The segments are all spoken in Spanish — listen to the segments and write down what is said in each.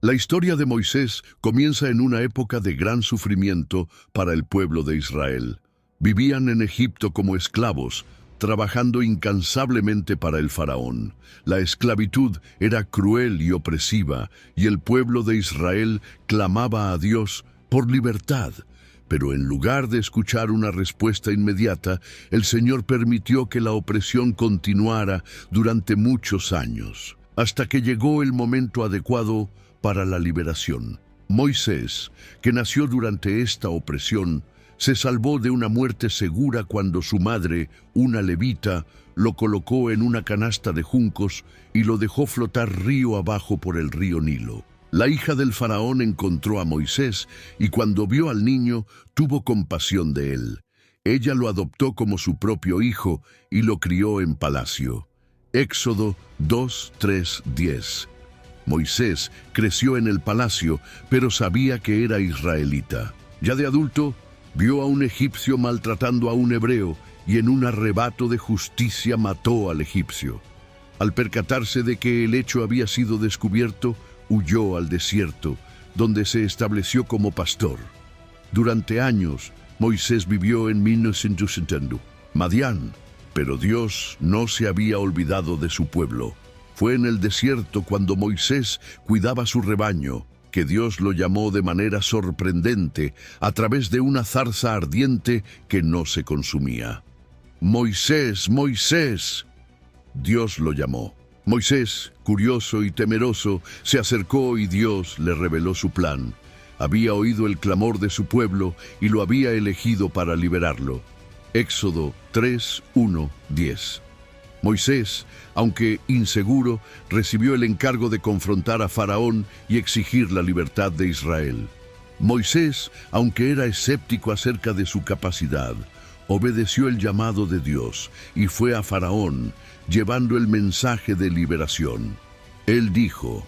La historia de Moisés comienza en una época de gran sufrimiento para el pueblo de Israel. Vivían en Egipto como esclavos, trabajando incansablemente para el faraón. La esclavitud era cruel y opresiva, y el pueblo de Israel clamaba a Dios por libertad. Pero en lugar de escuchar una respuesta inmediata, el Señor permitió que la opresión continuara durante muchos años, hasta que llegó el momento adecuado para la liberación. Moisés, que nació durante esta opresión, se salvó de una muerte segura cuando su madre, una levita, lo colocó en una canasta de juncos y lo dejó flotar río abajo por el río Nilo. La hija del faraón encontró a Moisés y cuando vio al niño, tuvo compasión de él. Ella lo adoptó como su propio hijo y lo crió en palacio. Éxodo 2:3-10. Moisés creció en el palacio, pero sabía que era israelita. Ya de adulto, vio a un egipcio maltratando a un hebreo y en un arrebato de justicia mató al egipcio. Al percatarse de que el hecho había sido descubierto, huyó al desierto, donde se estableció como pastor. Durante años, Moisés vivió en Madián, pero Dios no se había olvidado de su pueblo. Fue en el desierto cuando Moisés cuidaba su rebaño, que Dios lo llamó de manera sorprendente a través de una zarza ardiente que no se consumía. «Moisés, Moisés», Dios lo llamó. Moisés, curioso y temeroso, se acercó y Dios le reveló su plan. Había oído el clamor de su pueblo y lo había elegido para liberarlo. Éxodo 3:1-10. Moisés, aunque inseguro, recibió el encargo de confrontar a Faraón y exigir la libertad de Israel. Moisés, aunque era escéptico acerca de su capacidad, obedeció el llamado de Dios y fue a Faraón, llevando el mensaje de liberación. Él dijo: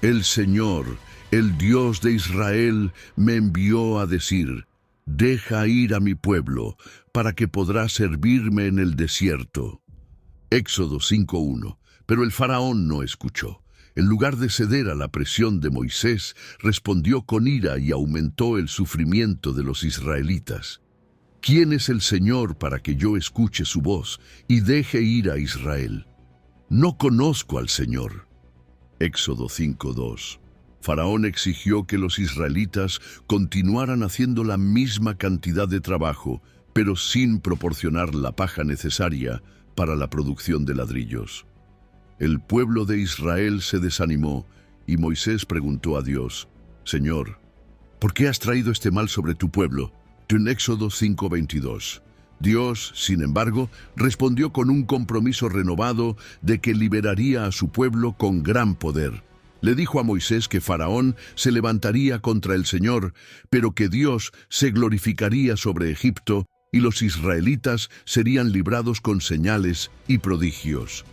«El Señor, el Dios de Israel, me envió a decir: deja ir a mi pueblo, para que podrá servirme en el desierto». Éxodo 5:1. Pero el faraón no escuchó. En lugar de ceder a la presión de Moisés, respondió con ira y aumentó el sufrimiento de los israelitas. ¿Quién es el Señor para que yo escuche su voz y deje ir a Israel? No conozco al Señor. Éxodo 5:2. Faraón exigió que los israelitas continuaran haciendo la misma cantidad de trabajo, pero sin proporcionar la paja necesaria para la producción de ladrillos. El pueblo de Israel se desanimó y Moisés preguntó a Dios: «Señor, ¿por qué has traído este mal sobre tu pueblo?». En Éxodo 5:22. Dios, sin embargo, respondió con un compromiso renovado de que liberaría a su pueblo con gran poder. Le dijo a Moisés que Faraón se levantaría contra el Señor, pero que Dios se glorificaría sobre Egipto y los israelitas serían librados con señales y prodigios.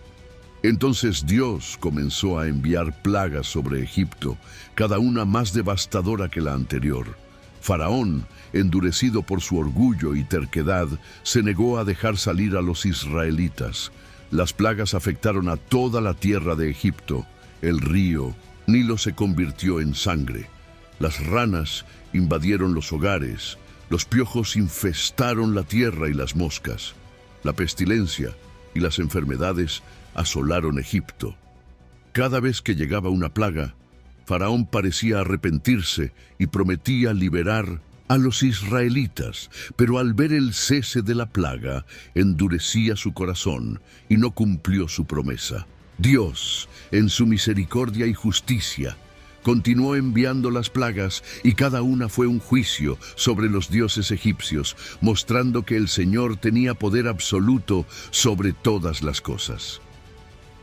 Entonces Dios comenzó a enviar plagas sobre Egipto, cada una más devastadora que la anterior. Faraón, endurecido por su orgullo y terquedad, se negó a dejar salir a los israelitas. Las plagas afectaron a toda la tierra de Egipto. El río Nilo se convirtió en sangre. Las ranas invadieron los hogares. Los piojos infestaron la tierra y las moscas. La pestilencia y las enfermedades asolaron Egipto. Cada vez que llegaba una plaga, Faraón parecía arrepentirse y prometía liberar a los israelitas, pero al ver el cese de la plaga, endurecía su corazón y no cumplió su promesa. Dios, en su misericordia y justicia, continuó enviando las plagas y cada una fue un juicio sobre los dioses egipcios, mostrando que el Señor tenía poder absoluto sobre todas las cosas.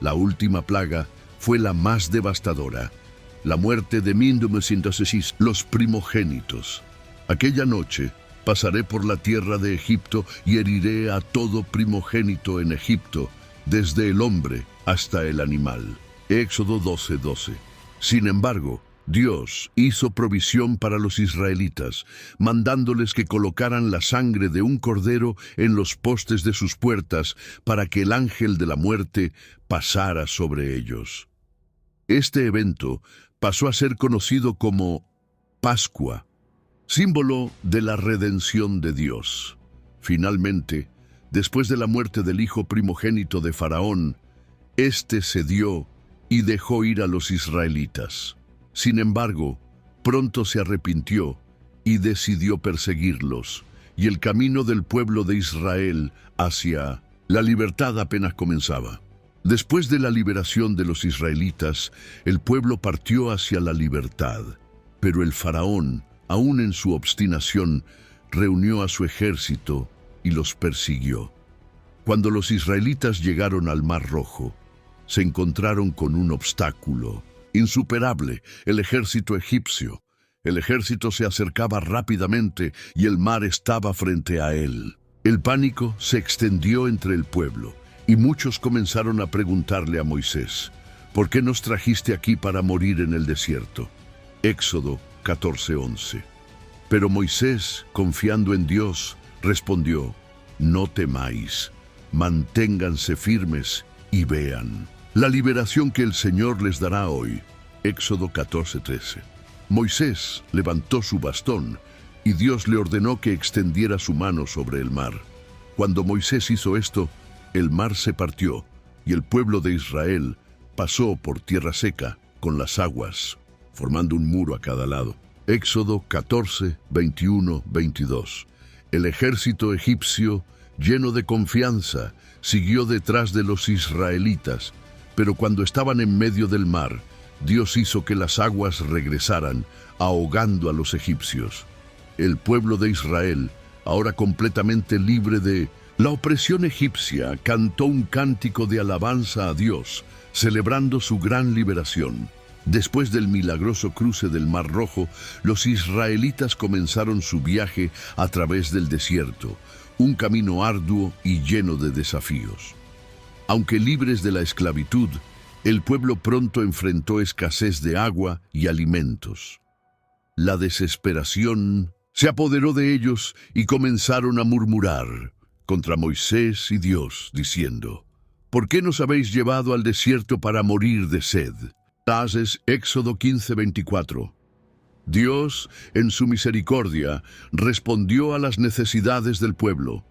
La última plaga fue la más devastadora: la muerte de los primogénitos. Aquella noche pasaré por la tierra de Egipto y heriré a todo primogénito en Egipto, desde el hombre hasta el animal. Éxodo 12:12. Sin embargo, Dios hizo provisión para los israelitas, mandándoles que colocaran la sangre de un cordero en los postes de sus puertas para que el ángel de la muerte pasara sobre ellos. Este evento pasó a ser conocido como Pascua, símbolo de la redención de Dios. Finalmente, después de la muerte del hijo primogénito de Faraón, éste cedió y dejó ir a los israelitas. Sin embargo, pronto se arrepintió y decidió perseguirlos, y el camino del pueblo de Israel hacia la libertad apenas comenzaba. Después de la liberación de los israelitas, el pueblo partió hacia la libertad, pero el faraón, aún en su obstinación, reunió a su ejército y los persiguió. Cuando los israelitas llegaron al Mar Rojo, se encontraron con un obstáculo insuperable: el ejército egipcio. El ejército se acercaba rápidamente y el mar estaba frente a él. El pánico se extendió entre el pueblo y muchos comenzaron a preguntarle a Moisés: ¿por qué nos trajiste aquí para morir en el desierto? Éxodo 14:11. Pero Moisés, confiando en Dios, respondió: no temáis, manténganse firmes y vean la liberación que el Señor les dará hoy. Éxodo 14:13. Moisés levantó su bastón y Dios le ordenó que extendiera su mano sobre el mar. Cuando Moisés hizo esto, el mar se partió y el pueblo de Israel pasó por tierra seca con las aguas, formando un muro a cada lado. Éxodo 14, 21, 22. El ejército egipcio, lleno de confianza, siguió detrás de los israelitas, pero cuando estaban en medio del mar, Dios hizo que las aguas regresaran, ahogando a los egipcios. El pueblo de Israel, ahora completamente libre de la opresión egipcia, cantó un cántico de alabanza a Dios, celebrando su gran liberación. Después del milagroso cruce del Mar Rojo, los israelitas comenzaron su viaje a través del desierto, un camino arduo y lleno de desafíos. Aunque libres de la esclavitud, el pueblo pronto enfrentó escasez de agua y alimentos. La desesperación se apoderó de ellos y comenzaron a murmurar contra Moisés y Dios, diciendo: ¿por qué nos habéis llevado al desierto para morir de sed? Éxodo 15:24. Dios, en su misericordia, respondió a las necesidades del pueblo.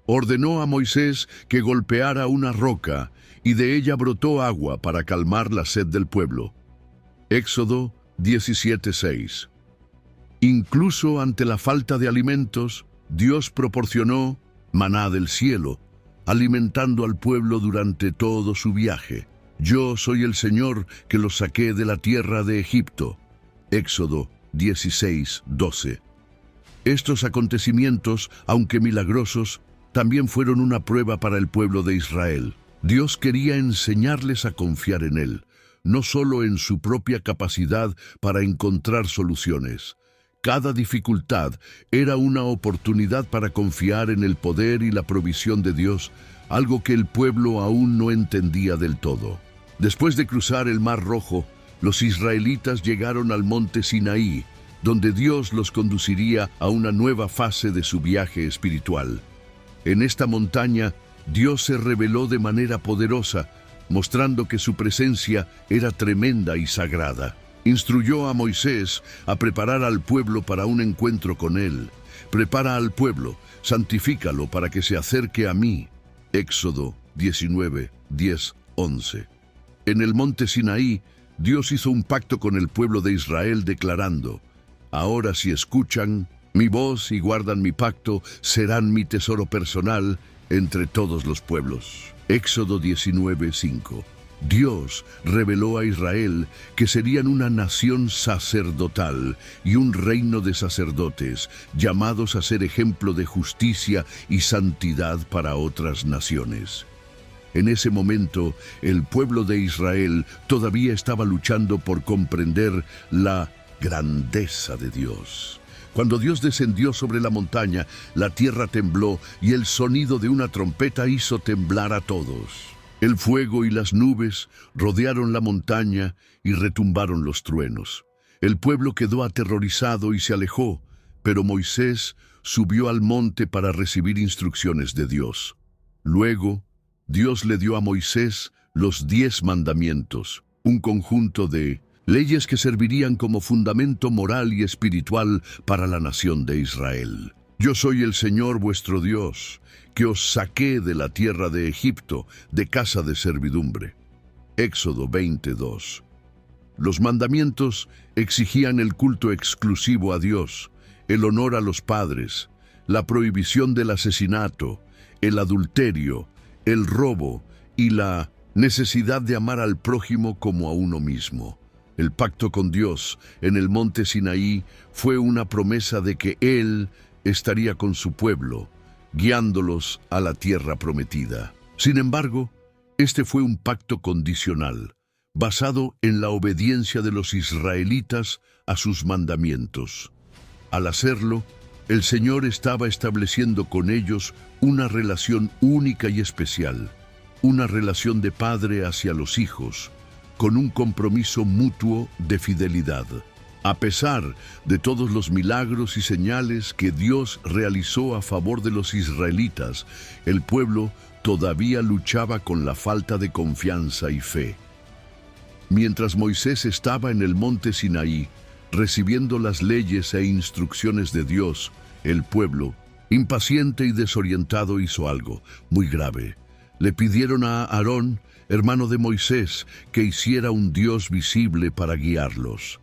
Ordenó a Moisés que golpeara una roca y de ella brotó agua para calmar la sed del pueblo. Éxodo 17:6. Incluso ante la falta de alimentos, Dios proporcionó maná del cielo, alimentando al pueblo durante todo su viaje. Yo soy el Señor que los saqué de la tierra de Egipto. Éxodo 16:12. Estos acontecimientos, aunque milagrosos, también fueron una prueba para el pueblo de Israel. Dios quería enseñarles a confiar en Él, no solo en su propia capacidad para encontrar soluciones. Cada dificultad era una oportunidad para confiar en el poder y la provisión de Dios, algo que el pueblo aún no entendía del todo. Después de cruzar el Mar Rojo, los israelitas llegaron al monte Sinaí, donde Dios los conduciría a una nueva fase de su viaje espiritual. En esta montaña, Dios se reveló de manera poderosa, mostrando que su presencia era tremenda y sagrada. Instruyó a Moisés a preparar al pueblo para un encuentro con Él. Prepara al pueblo, santifícalo para que se acerque a mí. Éxodo 19, 10, 11. En el monte Sinaí, Dios hizo un pacto con el pueblo de Israel declarando: ahora si escuchan mi voz y guardan mi pacto, serán mi tesoro personal entre todos los pueblos. Éxodo 19:5. Dios reveló a Israel que serían una nación sacerdotal y un reino de sacerdotes, llamados a ser ejemplo de justicia y santidad para otras naciones. En ese momento, el pueblo de Israel todavía estaba luchando por comprender la grandeza de Dios. Cuando Dios descendió sobre la montaña, la tierra tembló y el sonido de una trompeta hizo temblar a todos. El fuego y las nubes rodearon la montaña y retumbaron los truenos. El pueblo quedó aterrorizado y se alejó, pero Moisés subió al monte para recibir instrucciones de Dios. Luego, Dios le dio a Moisés los 10 mandamientos, un conjunto de leyes que servirían como fundamento moral y espiritual para la nación de Israel. Yo soy el Señor vuestro Dios, que os saqué de la tierra de Egipto, de casa de servidumbre. Éxodo 22. Los mandamientos exigían el culto exclusivo a Dios, el honor a los padres, la prohibición del asesinato, el adulterio, el robo y la necesidad de amar al prójimo como a uno mismo. El pacto con Dios en el monte Sinaí fue una promesa de que Él estaría con su pueblo, guiándolos a la tierra prometida. Sin embargo, este fue un pacto condicional, basado en la obediencia de los israelitas a sus mandamientos. Al hacerlo, el Señor estaba estableciendo con ellos una relación única y especial, una relación de padre hacia los hijos, con un compromiso mutuo de fidelidad. A pesar de todos los milagros y señales que Dios realizó a favor de los israelitas, el pueblo todavía luchaba con la falta de confianza y fe. Mientras Moisés estaba en el monte Sinaí, recibiendo las leyes e instrucciones de Dios, el pueblo, impaciente y desorientado, hizo algo muy grave. Le pidieron a Aarón, hermano de Moisés, que hiciera un Dios visible para guiarlos.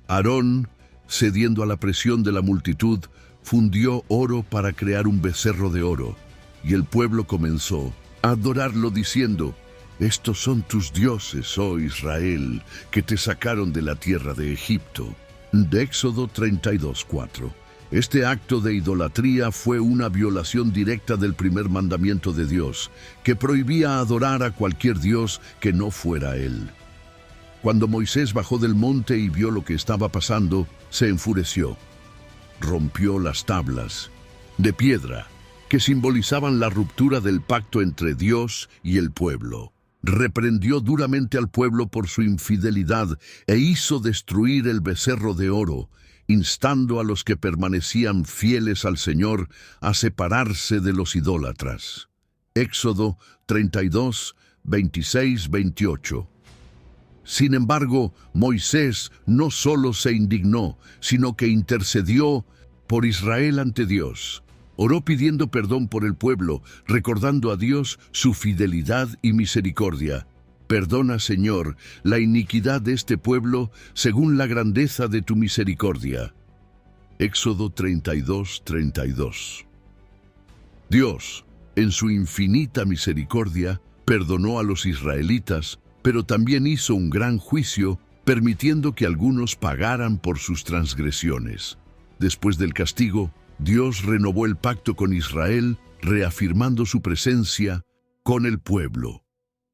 Aarón, cediendo a la presión de la multitud, fundió oro para crear un becerro de oro, y el pueblo comenzó a adorarlo diciendo: «Estos son tus dioses, oh Israel, que te sacaron de la tierra de Egipto». De Éxodo 32:4. Este acto de idolatría fue una violación directa del primer mandamiento de Dios, que prohibía adorar a cualquier dios que no fuera Él. Cuando Moisés bajó del monte y vio lo que estaba pasando, se enfureció. Rompió las tablas de piedra que simbolizaban la ruptura del pacto entre Dios y el pueblo. Reprendió duramente al pueblo por su infidelidad e hizo destruir el becerro de oro, instando a los que permanecían fieles al Señor a separarse de los idólatras. Éxodo 32, 26, 28. Sin embargo, Moisés no solo se indignó, sino que intercedió por Israel ante Dios. Oró pidiendo perdón por el pueblo, recordando a Dios su fidelidad y misericordia. Perdona, Señor, la iniquidad de este pueblo según la grandeza de tu misericordia. Éxodo 32, 32. Dios, en su infinita misericordia, perdonó a los israelitas, pero también hizo un gran juicio, permitiendo que algunos pagaran por sus transgresiones. Después del castigo, Dios renovó el pacto con Israel, reafirmando su presencia con el pueblo.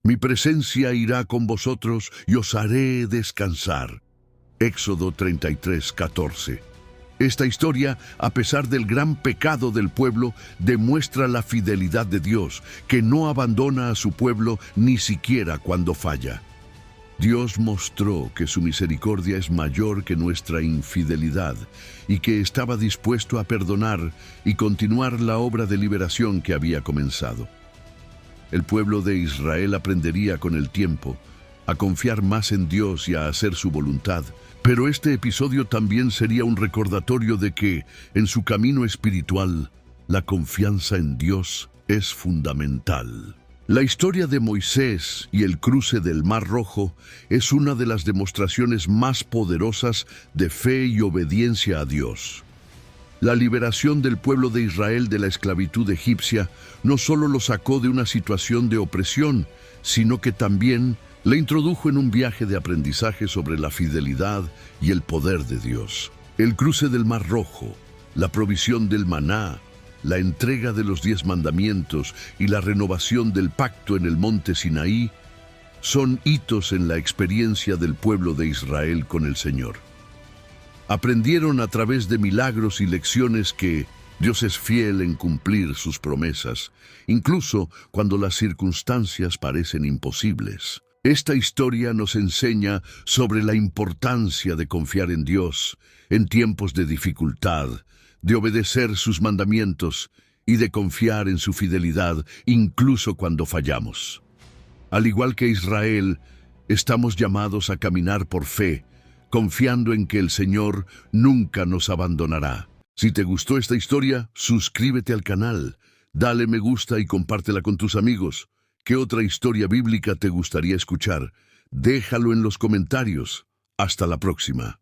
Mi presencia irá con vosotros y os haré descansar. Éxodo 33, 14. Esta historia, a pesar del gran pecado del pueblo, demuestra la fidelidad de Dios, que no abandona a su pueblo ni siquiera cuando falla. Dios mostró que su misericordia es mayor que nuestra infidelidad y que estaba dispuesto a perdonar y continuar la obra de liberación que había comenzado. El pueblo de Israel aprendería con el tiempo a confiar más en Dios y a hacer su voluntad, pero este episodio también sería un recordatorio de que, en su camino espiritual, la confianza en Dios es fundamental. La historia de Moisés y el cruce del Mar Rojo es una de las demostraciones más poderosas de fe y obediencia a Dios. La liberación del pueblo de Israel de la esclavitud egipcia no solo lo sacó de una situación de opresión, sino que también le introdujo en un viaje de aprendizaje sobre la fidelidad y el poder de Dios. El cruce del Mar Rojo, la provisión del maná, la entrega de los 10 mandamientos y la renovación del pacto en el monte Sinaí son hitos en la experiencia del pueblo de Israel con el Señor. Aprendieron a través de milagros y lecciones que Dios es fiel en cumplir sus promesas, incluso cuando las circunstancias parecen imposibles. Esta historia nos enseña sobre la importancia de confiar en Dios en tiempos de dificultad, de obedecer sus mandamientos y de confiar en su fidelidad incluso cuando fallamos. Al igual que Israel, Estamos llamados a caminar por fe, confiando en que el Señor nunca nos abandonará. Si te gustó esta historia, suscríbete al canal, dale me gusta y compártela con tus amigos. ¿Qué otra historia bíblica te gustaría escuchar? Déjalo en los comentarios. Hasta la próxima.